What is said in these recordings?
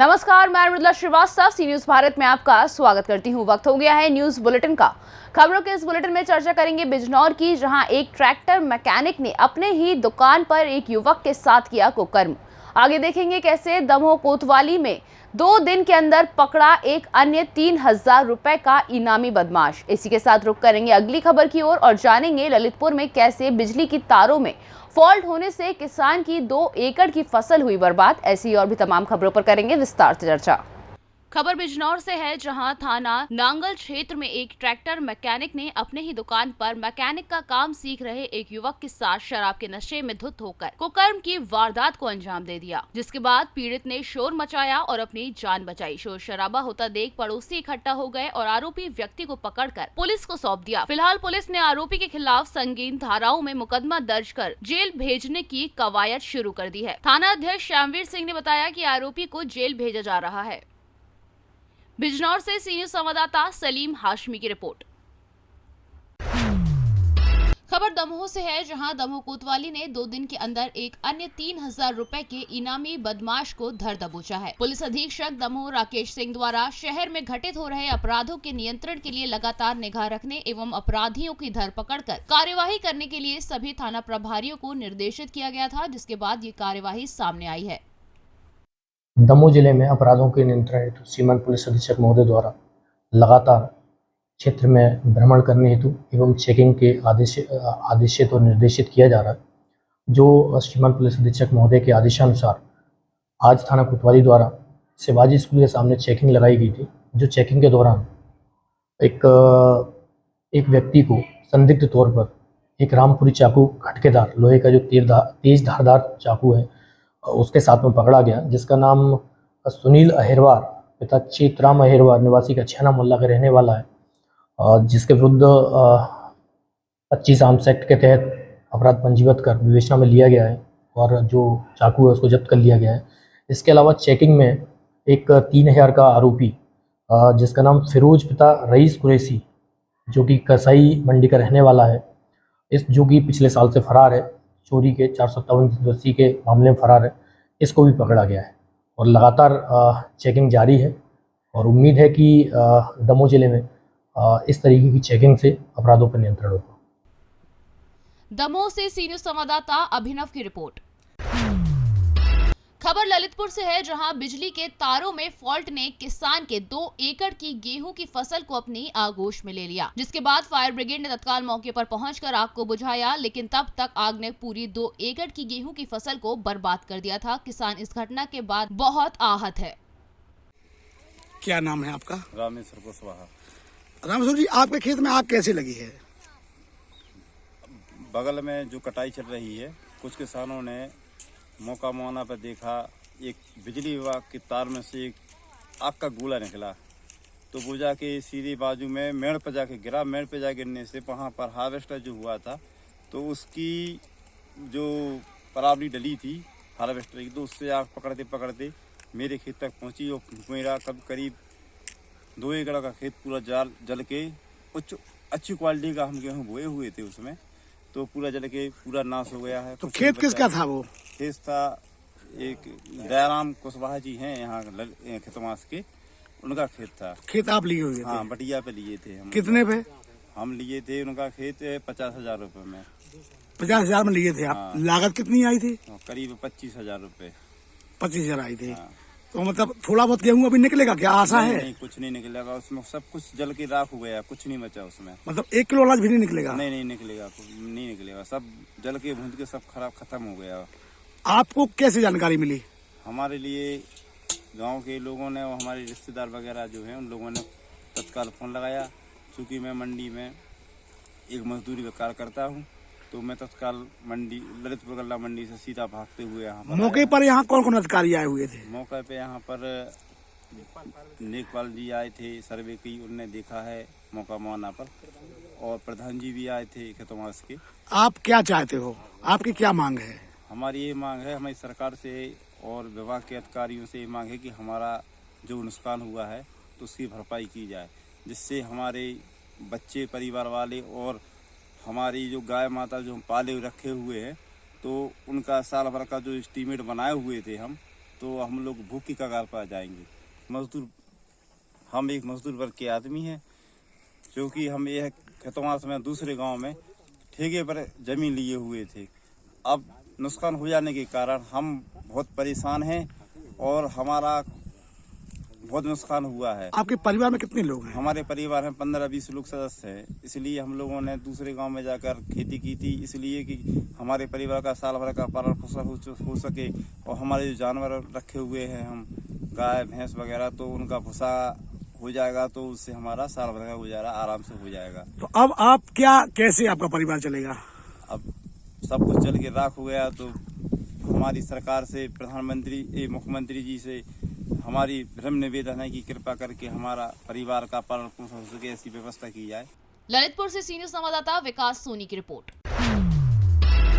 नमस्कार, मैं मृदुला श्रीवास्तव सी न्यूज भारत में आपका स्वागत करती हूँ। वक्त हो गया है न्यूज बुलेटिन का। खबरों के इस बुलेटिन में चर्चा करेंगे बिजनौर की, जहां एक ट्रैक्टर मैकेनिक ने अपने ही दुकान पर एक युवक के साथ किया कुकर्म। आगे देखेंगे कैसे दमोह कोतवाली में 2 दिन के अंदर पकड़ा एक अन्य 3000 रुपए का इनामी बदमाश। इसी के साथ रुक करेंगे अगली खबर की ओर और जानेंगे ललितपुर में कैसे बिजली की तारों में फॉल्ट होने से किसान की 2 एकड़ की फसल हुई बर्बाद। ऐसी और भी तमाम खबरों पर करेंगे विस्तार से चर्चा। खबर बिजनौर से है, जहां थाना नांगल क्षेत्र में एक ट्रैक्टर मैकेनिक ने अपने ही दुकान पर मैकेनिक का काम सीख रहे एक युवक के साथ शराब के नशे में धुत होकर कुकर्म की वारदात को अंजाम दे दिया, जिसके बाद पीड़ित ने शोर मचाया और अपनी जान बचाई। शोर शराबा होता देख पड़ोसी इकट्ठा हो गए और आरोपी व्यक्ति को पकड़कर पुलिस को सौंप दिया। फिलहाल पुलिस ने आरोपी के खिलाफ संगीन धाराओं में मुकदमा दर्ज कर जेल भेजने की कवायद शुरू कर दी है। थाना अध्यक्ष श्यामवीर सिंह ने बताया कि आरोपी को जेल भेजा जा रहा है। बिजनौर से सी न्यूज संवाददाता सलीम हाशमी की रिपोर्ट। खबर दमोह से है, जहां दमोह कोतवाली ने 2 दिन के अंदर एक अन्य 3000 रुपए के इनामी बदमाश को धर दबोचा है। पुलिस अधीक्षक दमोह राकेश सिंह द्वारा शहर में घटित हो रहे अपराधों के नियंत्रण के लिए लगातार निगाह रखने एवं अपराधियों की धरपकड़ कर कार्यवाही करने के लिए सभी थाना प्रभारियों को निर्देशित किया गया था, जिसके बाद ये कार्यवाही सामने आई है। दमोह जिले में अपराधों के नियंत्रण हेतु सीमांत पुलिस अधीक्षक महोदय द्वारा लगातार क्षेत्र में भ्रमण करने हेतु एवं चेकिंग के आदेशित और निर्देशित किया जा रहा है। जो सीमांत पुलिस अधीक्षक महोदय के आदेशानुसार आज थाना कोतवाली द्वारा शिवाजी स्कूल के सामने चेकिंग लगाई गई थी। जो चेकिंग के दौरान एक व्यक्ति को संदिग्ध तौर पर एक रामपुरी चाकू खटकेदार लोहे का जो तेज धारदार चाकू है उसके साथ में पकड़ा गया, जिसका नाम सुनील अहिरवार पिता चेतराम अहिरवार निवासी का छेना मोहल्ला का रहने वाला है, जिसके विरुद्ध 25 आर्म्स एक्ट के तहत अपराध पंजीबद्ध कर विवेचना में लिया गया है और जो चाकू है उसको जब्त कर लिया गया है। इसके अलावा चेकिंग में एक 3000 का आरोपी जिसका नाम फिरोज पिता रईस कुरैशी जो कि कसाई मंडी का रहने वाला है, जो कि पिछले साल से फरार है, चोरी के 457 के मामले में फरार है, इसको भी पकड़ा गया है और लगातार चेकिंग जारी है और उम्मीद है कि दमोह जिले में इस तरीके की चेकिंग से अपराधों पर नियंत्रण होगा। दमोह से सी न्यूज संवाददाता अभिनव की रिपोर्ट। खबर ललितपुर से है, जहां बिजली के तारों में फॉल्ट ने किसान के 2 एकड़ की गेहूं की फसल को अपनी आगोश में ले लिया, जिसके बाद फायर ब्रिगेड ने तत्काल मौके पर पहुंचकर आग को बुझाया, लेकिन तब तक आग ने पूरी 2 एकड़ की गेहूं की फसल को बर्बाद कर दिया था। किसान इस घटना के बाद बहुत आहत है। क्या नाम है आपका? रामेश्वर कुशवाहा। रामेश्वर जी, आपके खेत में आग कैसे लगी है? बगल में जो कटाई चल रही है, कुछ किसानों ने मौका मुआना पर देखा, एक बिजली विभाग की तार में से एक आग का गोला निकला, तो वो जाके सीधी बाजू में मेड़ पर जाके गिरा। मेड़ पर जा गिरने से वहाँ पर हार्वेस्टर जो हुआ था तो उसकी जो परावली डली थी हार्वेस्टर की, तो उससे आग पकड़ते पकड़ते मेरे खेत तक पहुँची और मेरा करीब 2 एकड़ का खेत पूरा जल के अच्छी क्वालिटी का हम गेहूँ बोए हुए थे उसमें, तो पूरा जल के पूरा नाश हो गया है। तो खेत किसका था? वो खेत था एक दयाराम कुशवाहा जी हैं यहाँ खितवास के, उनका खेत था। खेत आप लिए हुए थे? हाँ, बटिया पे लिए थे हम। कितने पे? हम लिए थे उनका खेत 50,000 रुपये में। 50,000 में लिए थे आप? हाँ। लागत कितनी आई थी? करीब 25,000 रुपये। 25,000 आई थी। हाँ। तो मतलब थोड़ा बहुत गेहूँ अभी निकलेगा क्या? आशा है? नहीं, कुछ नहीं निकलेगा उसमें, सब कुछ जल के राख हो गया, कुछ नहीं बचा उसमें। मतलब 1 किलो अनाज भी नहीं निकलेगा? नहीं निकलेगा, नहीं निकलेगा, सब जल के भूंज के सब खत्म हो गया। आपको कैसे जानकारी मिली? हमारे लिए गांव के लोगों ने और हमारे रिश्तेदार वगैरह जो हैं उन लोगों ने तत्काल फ़ोन लगाया। चूँकि मैं मंडी में एक मजदूरी का कार्य करता हूँ, तो मैं तत्काल मंडी ललितपुर गल्ला मंडी से सीधा भागते हुए यहाँ पर मौके पर यहाँ कौन कौन अधिकारी आए हुए थे? मौके पे यहाँ पर नेकपाल जी आए थे, सर्वे की, उनने देखा है मौका मुआना पर, और प्रधान जी भी आए थे खितवास के। आप क्या चाहते हो? आपकी क्या मांग है? हमारी ये मांग है, हमारी सरकार से और विभाग के अधिकारियों से ये मांग है कि हमारा जो नुकसान हुआ है तो उसकी भरपाई की जाए, जिससे हमारे बच्चे, परिवार वाले और हमारी जो गाय माता जो हम पाले रखे हुए हैं, तो उनका साल भर का जो एस्टीमेट बनाए हुए थे हम, तो हम लोग भूख की कगार पर आ जाएंगे। मजदूर, हम एक मजदूर वर्ग के आदमी हैं, क्योंकि हम यह खेतवास में दूसरे गांव में ठेके पर जमीन लिए हुए थे। अब नुकसान हो जाने के कारण हम बहुत परेशान हैं और हमारा बहुत नुकसान हुआ है। आपके परिवार में कितने लोग हैं? हमारे परिवार में 15-20 लोग सदस्य हैं, इसलिए हम लोगों ने दूसरे गांव में जाकर खेती की थी, इसलिए कि हमारे परिवार का साल भर का पालन पोषण हो सके। और हमारे जो जानवर रखे हुए हैं, हम गाय भैंस वगैरह, तो उनका भूसा हो जाएगा, तो उससे हमारा साल भर का गुजारा आराम से हो जाएगा। तो अब आप कैसे आपका परिवार चलेगा? अब सब कुछ चल के राख हो गया, तो हमारी सरकार से, प्रधानमंत्री मुख्यमंत्री जी से हमारी विनम्र निवेदन है कि कृपा करके हमारा परिवार का पालन पोषण हो सके, ऐसी व्यवस्था की जाए। ललितपुर से सीनियर संवाददाता विकास सोनी की रिपोर्ट।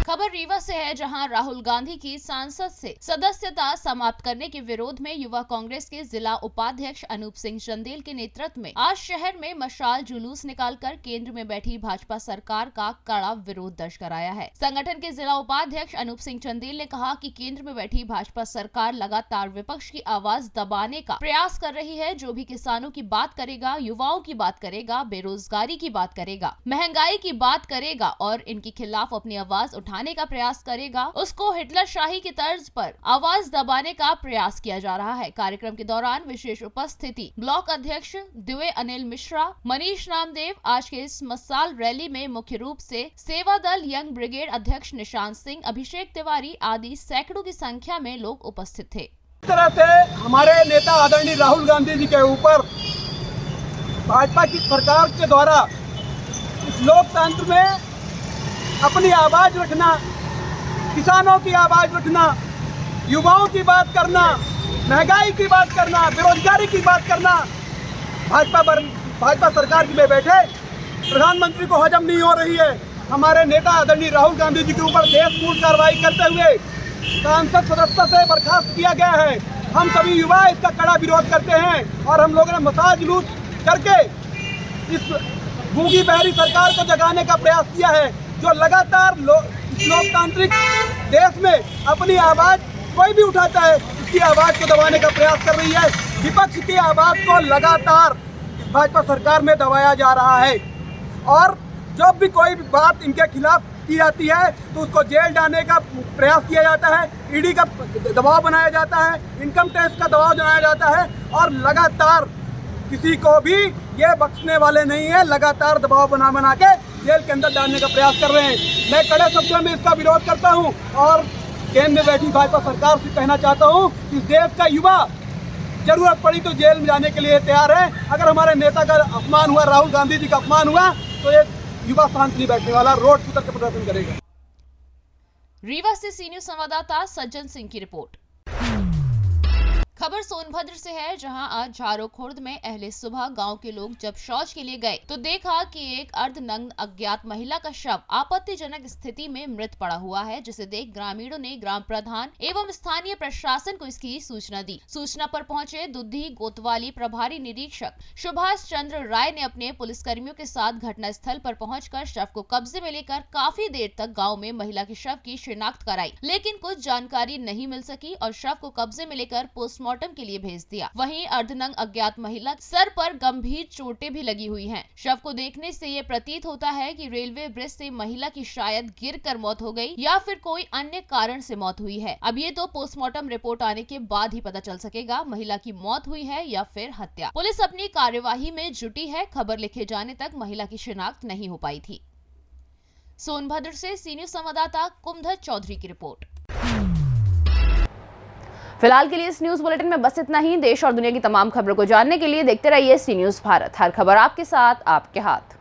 खबर रीवा से है, जहां राहुल गांधी की सांसद से सदस्यता समाप्त करने के विरोध में युवा कांग्रेस के जिला उपाध्यक्ष अनूप सिंह चंदेल के नेतृत्व में आज शहर में मशाल जुलूस निकालकर केंद्र में बैठी भाजपा सरकार का कड़ा विरोध दर्ज कराया है। संगठन के जिला उपाध्यक्ष अनूप सिंह चंदेल ने कहा कि केंद्र में बैठी भाजपा सरकार लगातार विपक्ष की आवाज दबाने का प्रयास कर रही है। जो भी किसानों की बात करेगा, युवाओं की बात करेगा, बेरोजगारी की बात करेगा, महंगाई की बात करेगा और इनके खिलाफ अपनी आवाज उठाने का प्रयास करेगा, उसको हिटलर शाही की तर्ज पर आवाज दबाने का प्रयास किया जा रहा है। कार्यक्रम के दौरान विशेष उपस्थिति ब्लॉक अध्यक्ष दिवे अनिल मिश्रा, मनीष नामदेव। आज के इस मसाल रैली में मुख्य रूप से सेवा दल यंग ब्रिगेड अध्यक्ष निशांत सिंह, अभिषेक तिवारी आदि सैकड़ों की संख्या में लोग उपस्थित थे। इस तरह से हमारे नेता आदरणीय राहुल गांधी जी के ऊपर भाजपा की सरकार के द्वारा इस लोकतंत्र में अपनी आवाज रखना, किसानों की आवाज रखना, युवाओं की बात करना, महंगाई की बात करना, बेरोजगारी की बात करना, भाजपा सरकार में बैठे प्रधानमंत्री को हजम नहीं हो रही है। हमारे नेता आदरणीय राहुल गांधी जी के ऊपर देशपूर्ण कार्रवाई करते हुए सांसद सदस्यता से बर्खास्त किया गया है। हम सभी युवा इसका कड़ा विरोध करते हैं और हम लोगों ने मसाल जुलूस करके इस गूंगी बहरी सरकार को जगाने का प्रयास किया है, जो लगातार लोकतांत्रिक देश में अपनी आवाज कोई भी उठाता है, उसकी आवाज को दबाने का प्रयास कर रही है। विपक्ष की आवाज को लगातार भाजपा सरकार में दबाया जा रहा है और जब भी कोई बात इनके खिलाफ की जाती है तो उसको जेल डालने का प्रयास किया जाता है, ईडी का दबाव बनाया जाता है, इनकम टैक्स का दबाव बनाया जाता है और लगातार किसी को भी ये बख्शने वाले नहीं है। लगातार दबाव बना के जेल के अंदर डालने का प्रयास कर रहे हैं। मैं कड़े शब्दों में इसका विरोध करता हूं और केंद्र में बैठी भाजपा सरकार से कहना चाहता हूं कि इस देश का युवा जरूरत पड़ी तो जेल में जाने के लिए तैयार है। अगर हमारे नेता का अपमान हुआ, राहुल गांधी जी का अपमान हुआ, तो ये युवा शांत नहीं बैठने वाला, रोड पर उतर के प्रदर्शन करेगा। रीवा से सीनियर संवाददाता सज्जन सिंह की रिपोर्ट। खबर सोनभद्र से है, जहां आज झारो खुर्द में अहले सुबह गांव के लोग जब शौच के लिए गए तो देखा कि एक अर्धनग्न अज्ञात महिला का शव आपत्तिजनक स्थिति में मृत पड़ा हुआ है, जिसे देख ग्रामीणों ने ग्राम प्रधान एवं स्थानीय प्रशासन को इसकी सूचना दी। सूचना पर पहुंचे दुधी कोतवाली प्रभारी निरीक्षक सुभाष चंद्र राय ने अपने पुलिसकर्मियों के साथ घटना स्थल पर पहुंचकर शव को कब्जे में लेकर काफी देर तक गाँव में महिला के शव की शिनाख्त कराई, लेकिन कुछ जानकारी नहीं मिल सकी और शव को कब्जे में लेकर पोस्टमार्टम के लिए भेज दिया। वहीं अर्धनग्न अज्ञात महिला सर पर गंभीर चोटें भी लगी हुई हैं। शव को देखने से ये प्रतीत होता है कि रेलवे ब्रिज से महिला की शायद गिरकर मौत हो गई या फिर कोई अन्य कारण से मौत हुई है। अब ये तो पोस्टमार्टम रिपोर्ट आने के बाद ही पता चल सकेगा महिला की मौत हुई है या फिर हत्या। पुलिस अपनी कार्यवाही में जुटी है। खबर लिखे जाने तक महिला की शिनाख्त नहीं हो पाई थी। सोनभद्र से सीनियर संवाददाता कुमधर चौधरी की रिपोर्ट। फिलहाल के लिए इस न्यूज बुलेटिन में बस इतना ही। देश और दुनिया की तमाम खबरों को जानने के लिए देखते रहिए सी न्यूज भारत। हर खबर आपके साथ, आपके हाथ।